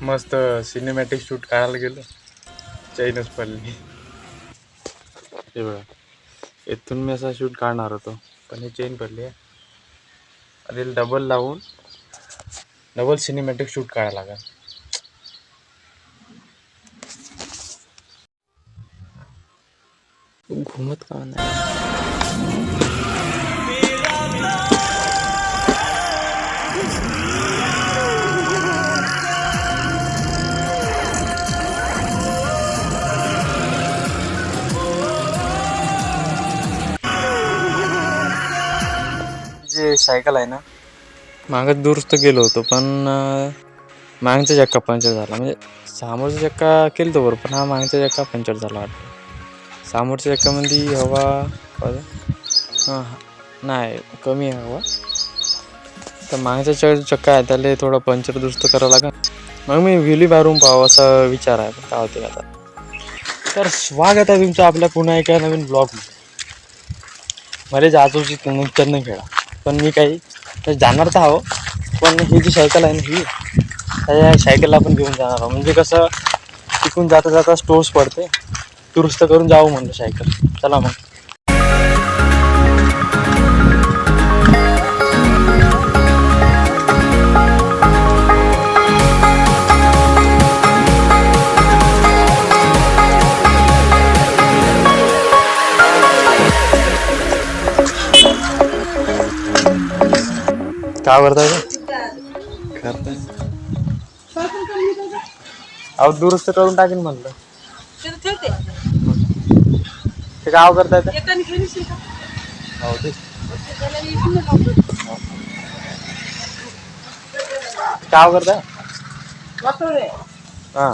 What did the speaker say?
मस्त cinematic shoot काढायला गेलो, चैनच पडली. हे बघा, इथून मी असा शूट काढणार होतो पण हे चेन पडली आहे. रील डबल लावून डबल सिनेमॅटिक शूट काढायला लागेल. घुमत का नाही. जे सायकल आहे ना, मागच दुरुस्त गेलो होतो पण मागचा चक्का पंक्चर झाला. म्हणजे समोरचा चक्का केलं तो बरोबर, पण हा मागचा चक्का पंक्चर झाला वाटतं. समोरच्या चक्कामध्ये हवा हां नाही कमी आहे हवा. तर मागचा चक्का आहे त्याला थोडं पंक्चर दुरुस्त करावं लागेल. मग मी व्हिली मारून पाहावं असा विचार आहे, पण काय होते आता. तर स्वागत आहे तुमचं आपल्या पुन्हा एका नवीन ब्लॉग. मला जायची नंतर नाही खेळा, पण मी काही जाणार तर आहो. पण ही जी सायकल आहे ना, ही त्या सायकलला आपण घेऊन जाणार आहोत. म्हणजे कसं तिकून जाता जाता स्टोर्स पडते, दुरुस्त करून जाऊ म्हणलं सायकल. चला मग. काय करताय अहो दुरुस्त करून टाकेन म्हणलं. ते गाव करताय हो ते गाव करताय हां.